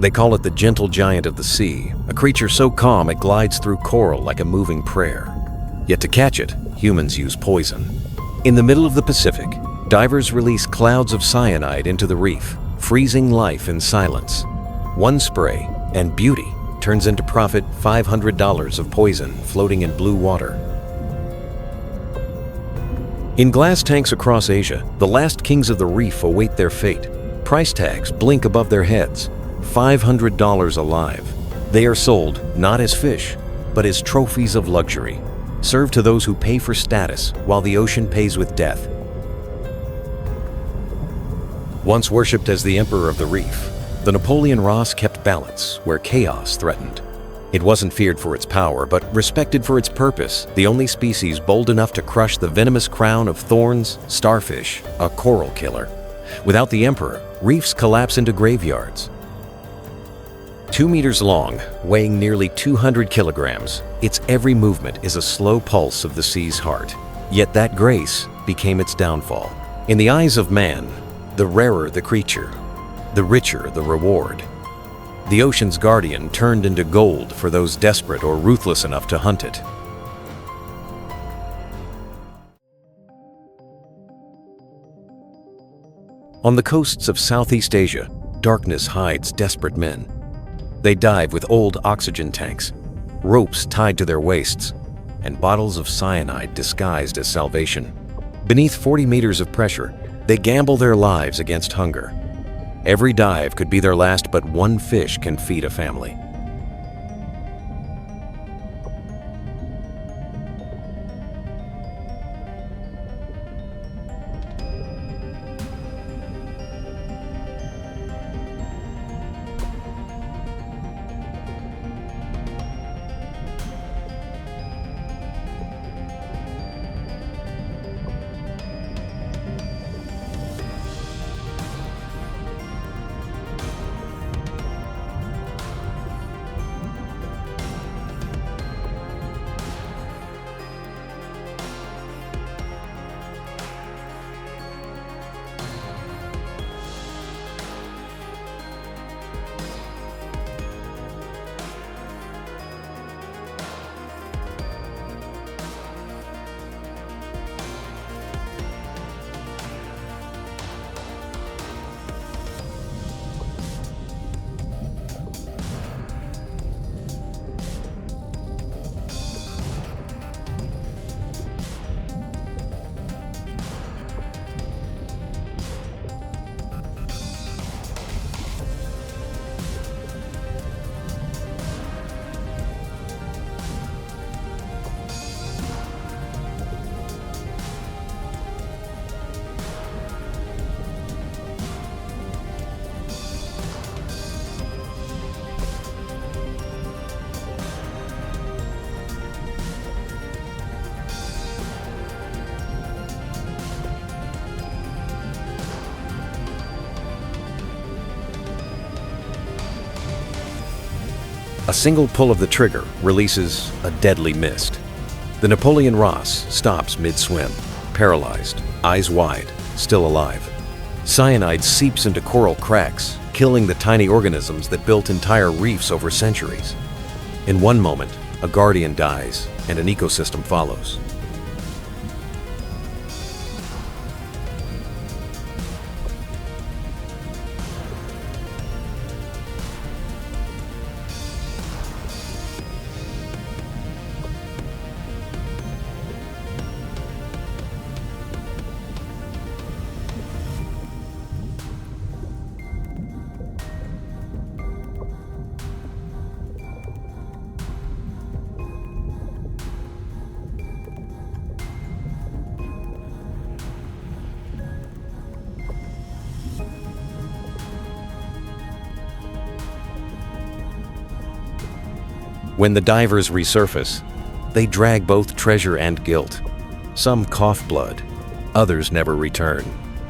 They call it the gentle giant of the sea, a creature so calm it glides through coral like a moving prayer. Yet to catch it, humans use poison. In the middle of the Pacific, divers release clouds of cyanide into the reef, freezing life in silence. One spray, and beauty turns into profit $500 of poison floating in blue water. In glass tanks across Asia, the last kings of the reef await their fate. Price tags blink above their heads. $500 alive. They are sold not as fish, but as trophies of luxury, served to those who pay for status while the ocean pays with death. Once worshipped as the emperor of the reef, the Napoleon Wrasse kept balance where chaos threatened. It wasn't feared for its power, but respected for its purpose, the only species bold enough to crush the venomous crown of thorns, starfish, a coral killer. Without the emperor, reefs collapse into graveyards. 2 meters long, weighing nearly 200 kilograms, its every movement is a slow pulse of the sea's heart. Yet that grace became its downfall. In the eyes of man, the rarer the creature, the richer the reward. The ocean's guardian turned into gold for those desperate or ruthless enough to hunt it. On the coasts of Southeast Asia, darkness hides desperate men. They dive with old oxygen tanks, ropes tied to their waists, and bottles of cyanide disguised as salvation. Beneath 40 meters of pressure, they gamble their lives against hunger. Every dive could be their last, but one fish can feed a family. A single pull of the trigger releases a deadly mist. The Napoleon Wrasse stops mid-swim, paralyzed, eyes wide, still alive. Cyanide seeps into coral cracks, killing the tiny organisms that built entire reefs over centuries. In one moment, a guardian dies and an ecosystem follows. When the divers resurface, they drag both treasure and guilt. Some cough blood, others never return,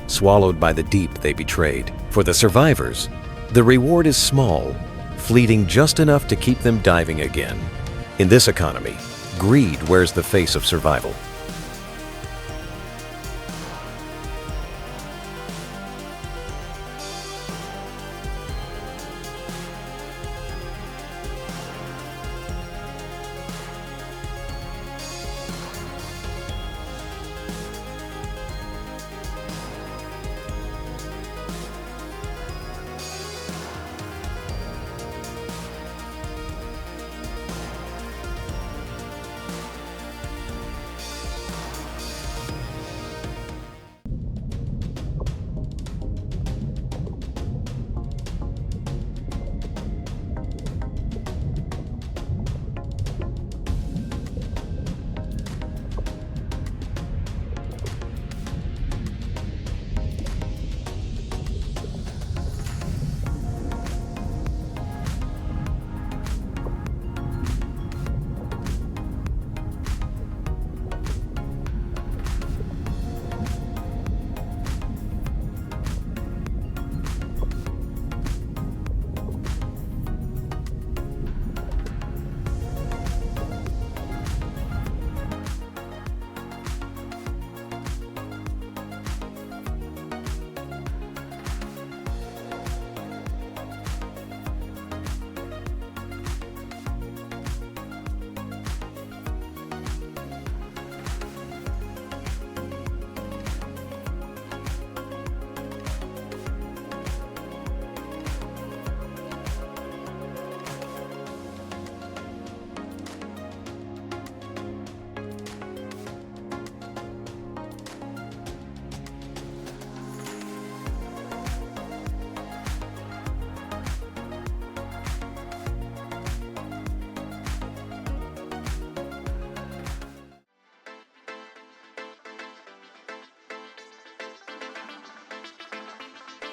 swallowed by the deep they betrayed. For the survivors, the reward is small, fleeting just enough to keep them diving again. In this economy, greed wears the face of survival.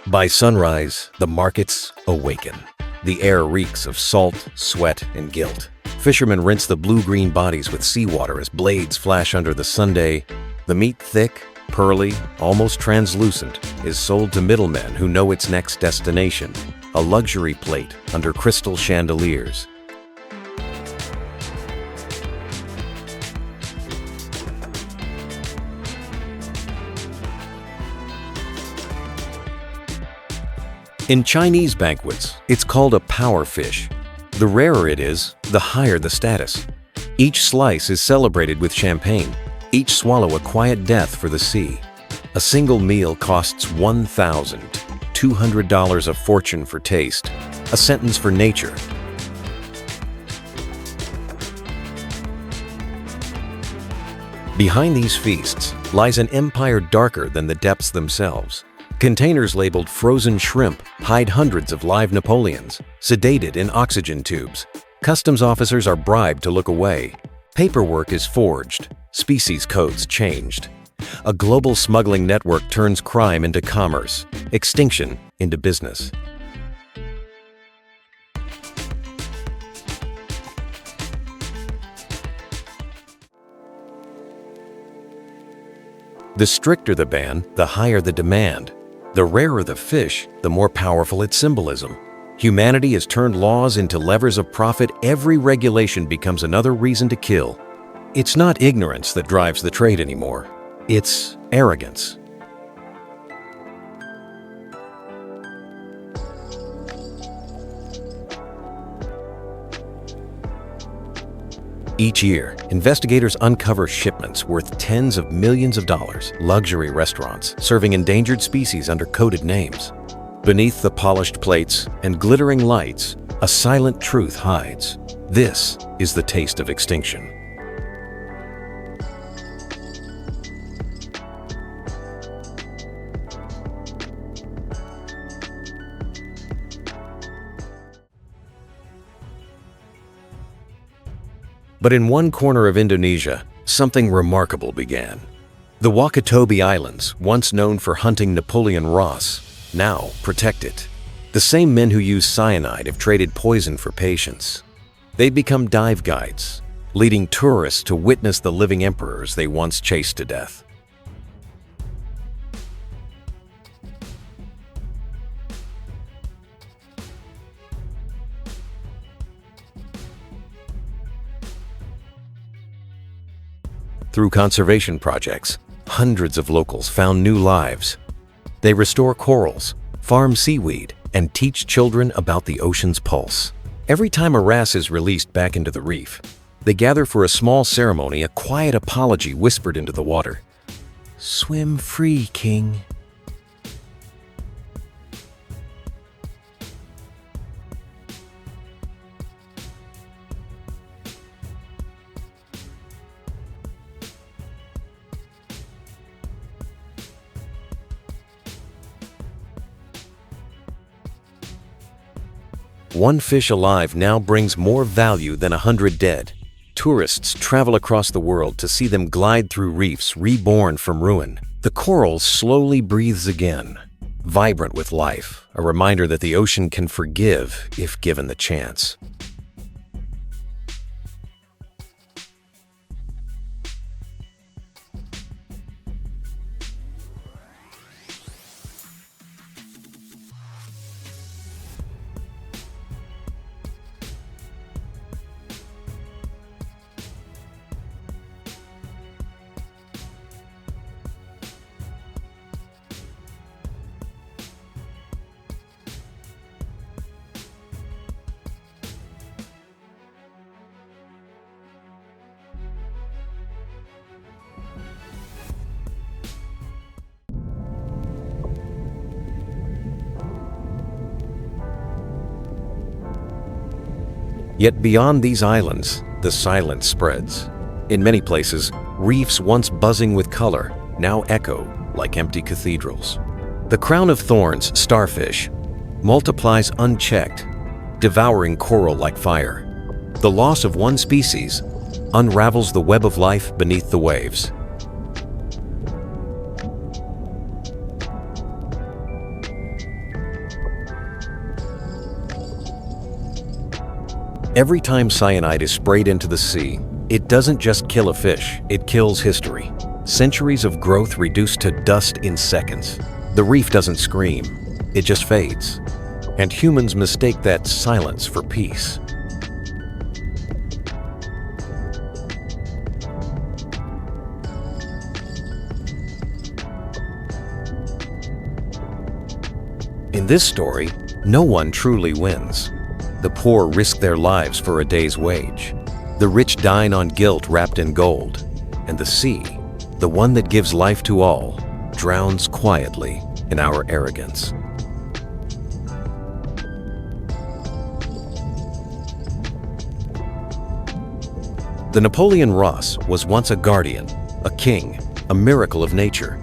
By sunrise, the markets awaken. The air reeks of salt, sweat, and guilt. Fishermen rinse the blue-green bodies with seawater as blades flash under the sunday. The meat, thick, pearly, almost translucent, is sold to middlemen who know its next destination, a luxury plate under crystal chandeliers. In Chinese banquets, it's called a power fish. The rarer it is, the higher the status. Each slice is celebrated with champagne, each swallow a quiet death for the sea. A single meal costs $1,200, a fortune for taste, a sentence for nature. Behind these feasts lies an empire darker than the depths themselves. Containers labeled frozen shrimp hide hundreds of live Napoleons, sedated in oxygen tubes. Customs officers are bribed to look away. Paperwork is forged, species codes changed. A global smuggling network turns crime into commerce, extinction into business. The stricter the ban, the higher the demand. The rarer the fish, the more powerful its symbolism. Humanity has turned laws into levers of profit. Every regulation becomes another reason to kill. It's not ignorance that drives the trade anymore. It's arrogance. Each year, investigators uncover shipments worth tens of millions of dollars, luxury restaurants serving endangered species under coded names. Beneath the polished plates and glittering lights, a silent truth hides. This is the taste of extinction. But in one corner of Indonesia, something remarkable began. The Wakatobi Islands, once known for hunting Napoleon Wrasse, now protected. The same men who use cyanide have traded poison for patience. They've become dive guides, leading tourists to witness the living emperors they once chased to death. Through conservation projects, hundreds of locals found new lives. They restore corals, farm seaweed, and teach children about the ocean's pulse. Every time a wrasse is released back into the reef, they gather for a small ceremony, a quiet apology whispered into the water. "Swim free, King." One fish alive now brings more value than 100 dead. Tourists travel across the world to see them glide through reefs reborn from ruin. The coral slowly breathes again, vibrant with life, a reminder that the ocean can forgive if given the chance. Yet beyond these islands, the silence spreads. In many places, reefs once buzzing with color now echo like empty cathedrals. The crown of thorns, starfish, multiplies unchecked, devouring coral like fire. The loss of one species unravels the web of life beneath the waves. Every time cyanide is sprayed into the sea, it doesn't just kill a fish, it kills history. Centuries of growth reduced to dust in seconds. The reef doesn't scream, it just fades. And humans mistake that silence for peace. In this story, no one truly wins. The poor risk their lives for a day's wage. The rich dine on guilt wrapped in gold. And the sea, the one that gives life to all, drowns quietly in our arrogance. The Napoleon Wrasse was once a guardian, a king, a miracle of nature.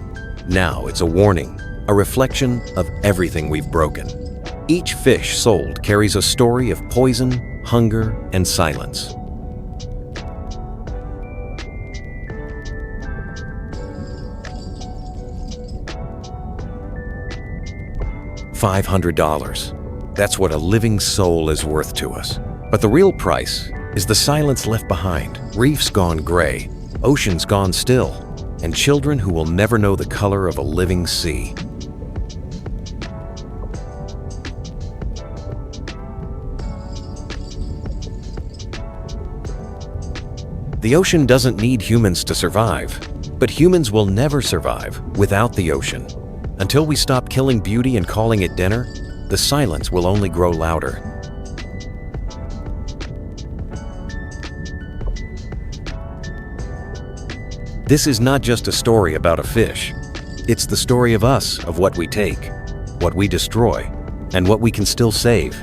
Now it's a warning, a reflection of everything we've broken. Each fish sold carries a story of poison, hunger, and silence. $500. That's what a living soul is worth to us. But the real price is the silence left behind, reefs gone gray, oceans gone still, and children who will never know the color of a living sea. The ocean doesn't need humans to survive, but humans will never survive without the ocean. Until we stop killing beauty and calling it dinner, the silence will only grow louder. This is not just a story about a fish. It's the story of us, of what we take, what we destroy, and what we can still save.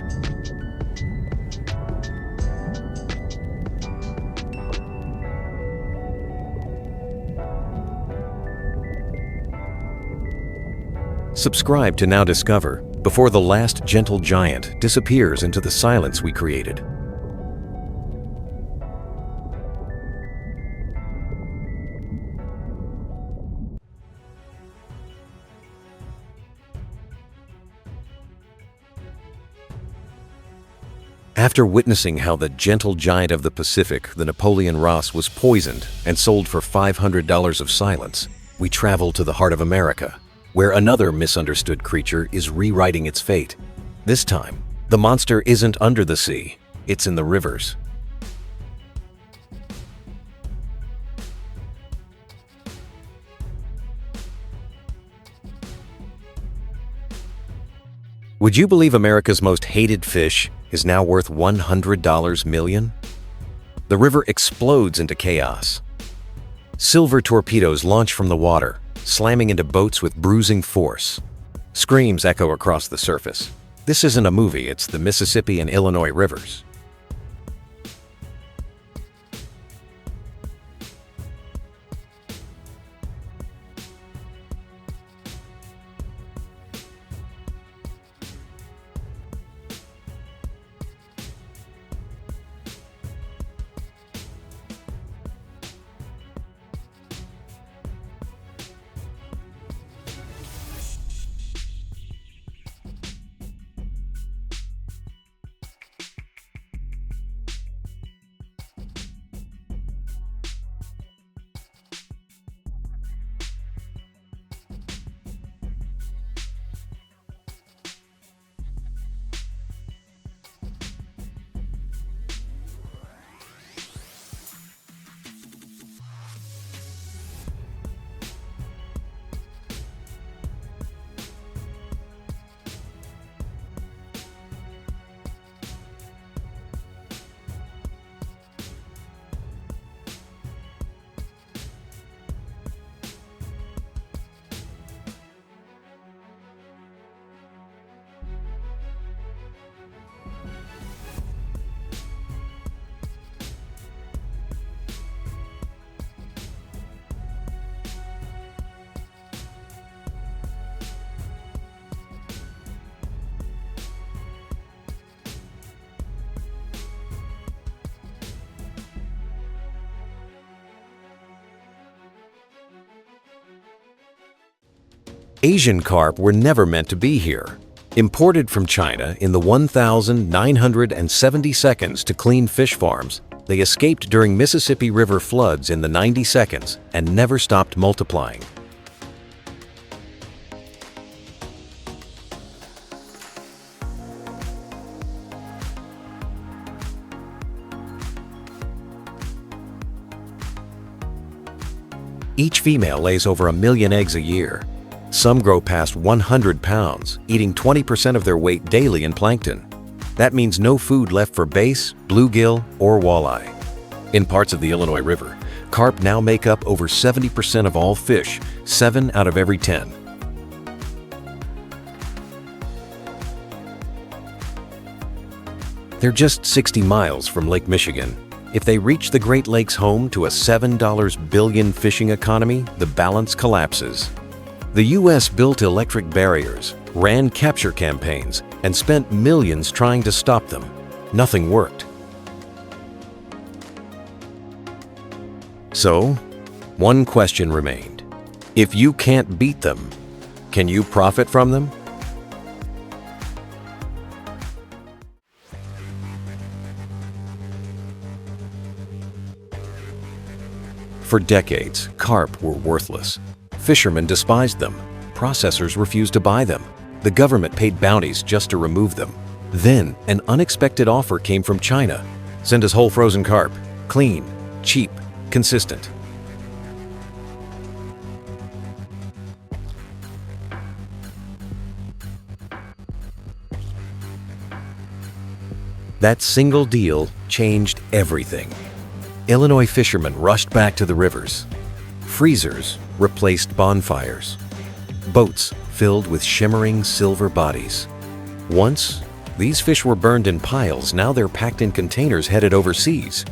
Subscribe to Now Discover before the last gentle giant disappears into the silence we created. After witnessing how the gentle giant of the Pacific, the Napoleon Wrasse, was poisoned and sold for $500 of silence, we travel to the heart of America, where another misunderstood creature is rewriting its fate. This time, the monster isn't under the sea, it's in the rivers. Would you believe America's most hated fish is now worth $100 million? The river explodes into chaos. Silver torpedoes launch from the water, slamming into boats with bruising force. Screams echo across the surface. This isn't a movie, it's the Mississippi and Illinois rivers. Asian carp were never meant to be here. Imported from China in the 1,970 seconds to clean fish farms, they escaped during Mississippi River floods in the 90 seconds and never stopped multiplying. Each female lays over 1 million eggs a year. Some grow past 100 pounds, eating 20% of their weight daily in plankton. That means no food left for bass, bluegill, or walleye. In parts of the Illinois River, carp now make up over 70% of all fish, 7 out of every 10. They're just 60 miles from Lake Michigan. If they reach the Great Lakes home to a $7 billion fishing economy, the balance collapses. The U.S. built electric barriers, ran capture campaigns, and spent millions trying to stop them. Nothing worked. So, one question remained. If you can't beat them, can you profit from them? For decades, carp were worthless. Fishermen despised them. Processors refused to buy them. The government paid bounties just to remove them. Then, an unexpected offer came from China. Send us whole frozen carp. Clean, cheap, consistent. That single deal changed everything. Illinois fishermen rushed back to the rivers. Freezers replaced bonfires. Boats filled with shimmering silver bodies. Once, these fish were burned in piles. Now they're packed in containers headed overseas.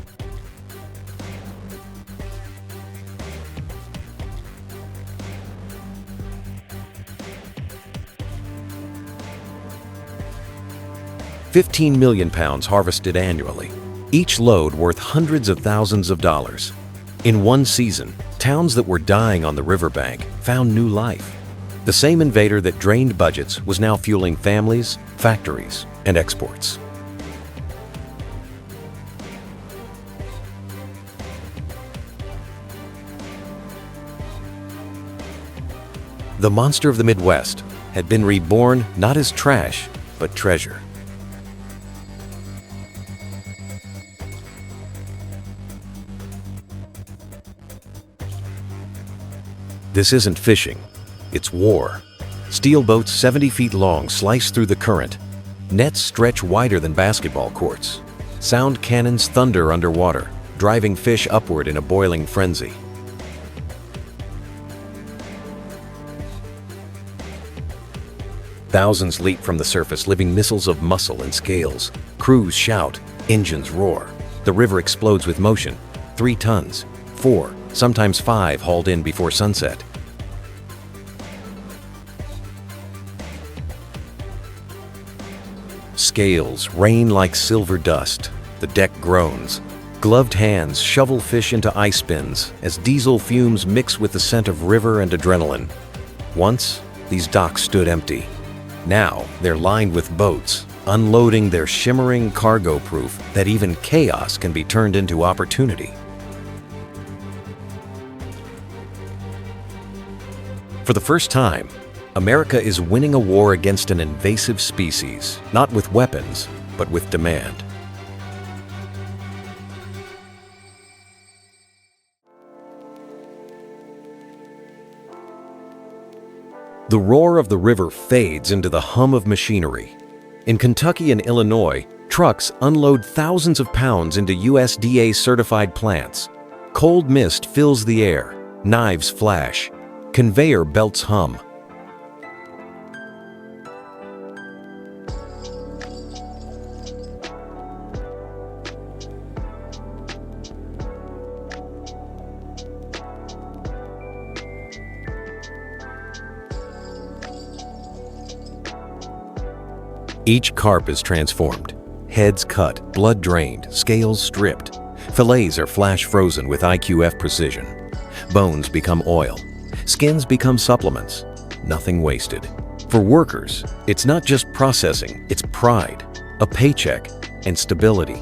$15 million harvested annually, each load worth hundreds of thousands of dollars. In one season, towns that were dying on the riverbank found new life. The same invader that drained budgets was now fueling families, factories, and exports. The monster of the Midwest had been reborn not as trash, but treasure. This isn't fishing, it's war. Steel boats 70 feet long slice through the current. Nets stretch wider than basketball courts. Sound cannons thunder underwater, driving fish upward in a boiling frenzy. Thousands leap from the surface, living missiles of muscle and scales. Crews shout, engines roar. The river explodes with motion. 3 tons, 4, sometimes 5 hauled in before sunset. Scales rain like silver dust. The deck groans. Gloved hands shovel fish into ice bins as diesel fumes mix with the scent of river and adrenaline. Once, these docks stood empty. Now, they're lined with boats, unloading their shimmering cargo proof that even chaos can be turned into opportunity. For the first time, America is winning a war against an invasive species, not with weapons, but with demand. The roar of the river fades into the hum of machinery. In Kentucky and Illinois, trucks unload thousands of pounds into USDA-certified plants. Cold mist fills the air, knives flash, conveyor belts hum. Each carp is transformed. Heads cut, blood drained, scales stripped. Fillets are flash frozen with IQF precision. Bones become oil. Skins become supplements. Nothing wasted. For workers, it's not just processing, it's pride, a paycheck, and stability.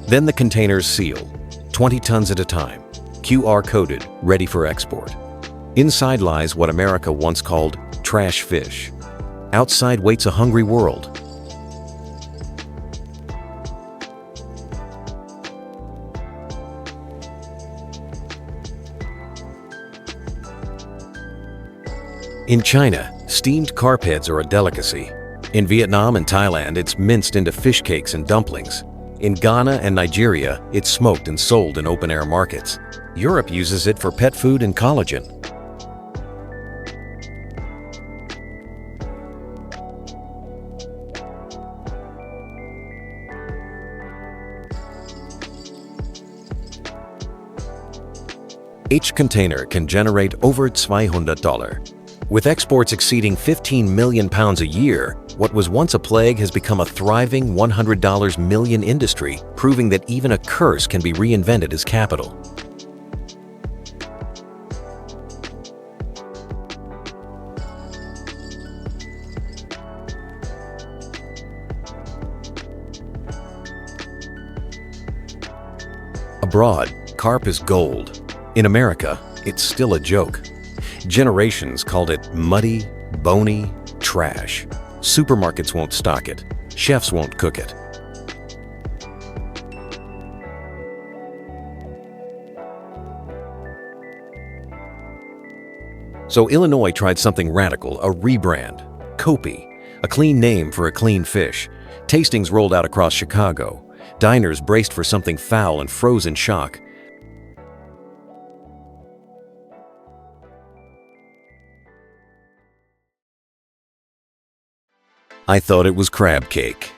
Then the containers seal, 20 tons at a time, QR-coded, ready for export. Inside lies what America once called trash fish. Outside waits a hungry world. In China, steamed carp heads are a delicacy. In Vietnam and Thailand, it's minced into fish cakes and dumplings. In Ghana and Nigeria, it's smoked and sold in open-air markets. Europe uses it for pet food and collagen. Each container can generate over $200. With exports exceeding 15 million pounds a year, what was once a plague has become a thriving $100 million industry, proving that even a curse can be reinvented as capital. Abroad, carp is gold. In America, it's still a joke. Generations called it muddy, bony trash. Supermarkets won't stock it. Chefs won't cook it. So Illinois tried something radical, a rebrand. Kopi, a clean name for a clean fish. Tastings rolled out across Chicago. Diners braced for something foul and froze in shock. "I thought it was crab cake,"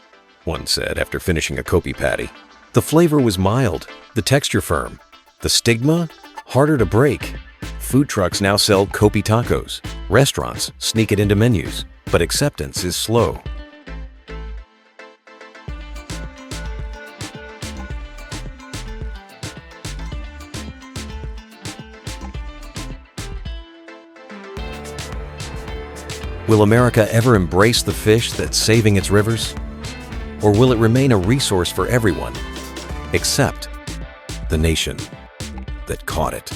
one said after finishing a Kopi patty. "The flavor was mild, the texture firm. The stigma? Harder to break." Food trucks now sell Kopi tacos. Restaurants sneak it into menus, but acceptance is slow. Will America ever embrace the fish that's saving its rivers? Or will it remain a resource for everyone, except the nation that caught it?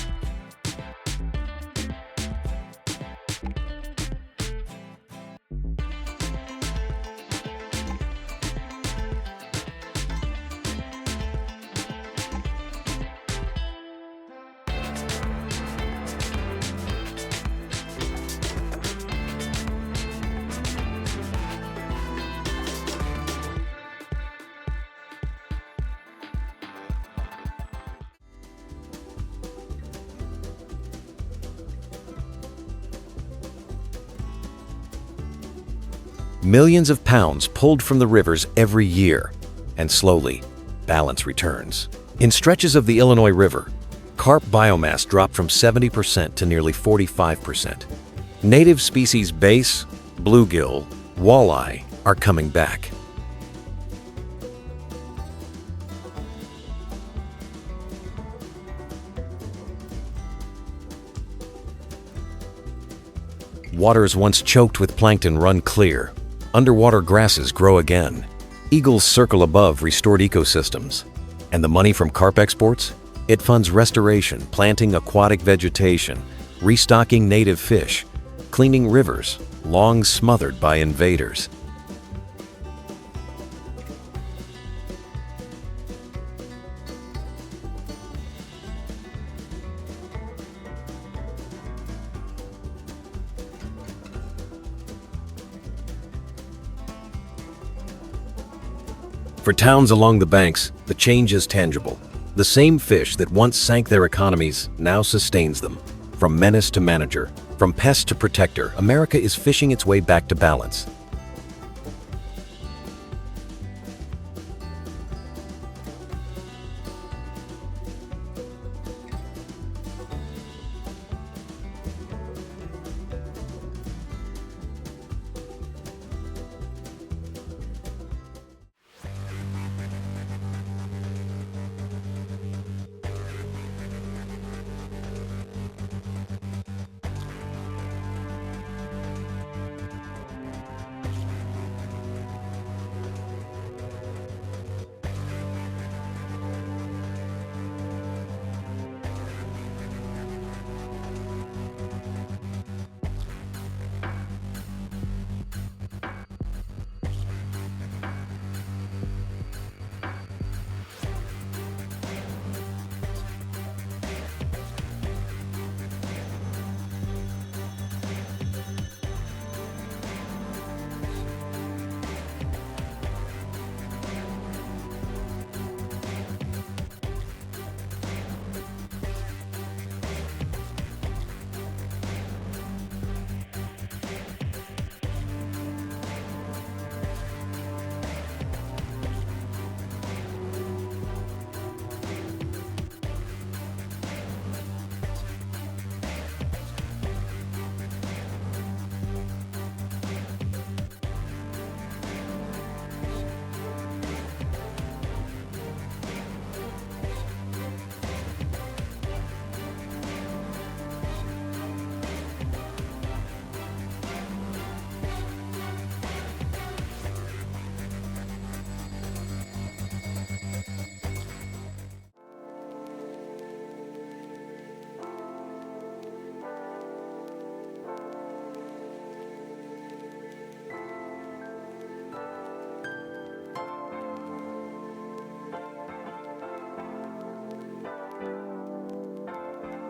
Millions of pounds pulled from the rivers every year, and slowly, balance returns. In stretches of the Illinois River, carp biomass dropped from 70% to nearly 45%. Native species bass, bluegill, walleye are coming back. Waters once choked with plankton run clear. Underwater grasses grow again. Eagles circle above restored ecosystems. And the money from carp exports? It funds restoration, planting aquatic vegetation, restocking native fish, cleaning rivers long smothered by invaders. For towns along the banks, the change is tangible. The same fish that once sank their economies now sustains them. From menace to manager, from pest to protector, America is fishing its way back to balance.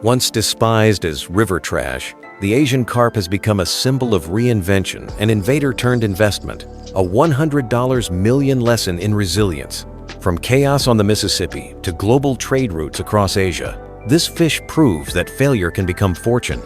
Once despised as river trash, the Asian carp has become a symbol of reinvention, an invader-turned investment, a $100 million lesson in resilience. From chaos on the Mississippi to global trade routes across Asia, this fish proves that failure can become fortune.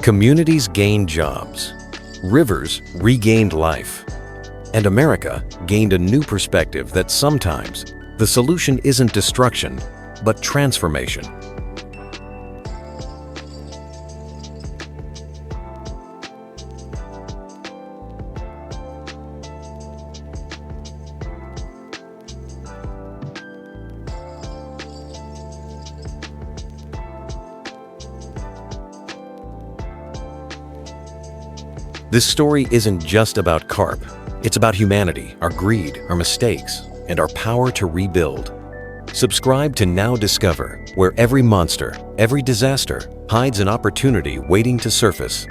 Communities gained jobs, rivers regained life, and America gained a new perspective that sometimes the solution isn't destruction, but transformation. This story isn't just about carp. It's about humanity, our greed, our mistakes, and our power to rebuild. Subscribe to Now Discover, where every monster, every disaster hides an opportunity waiting to surface.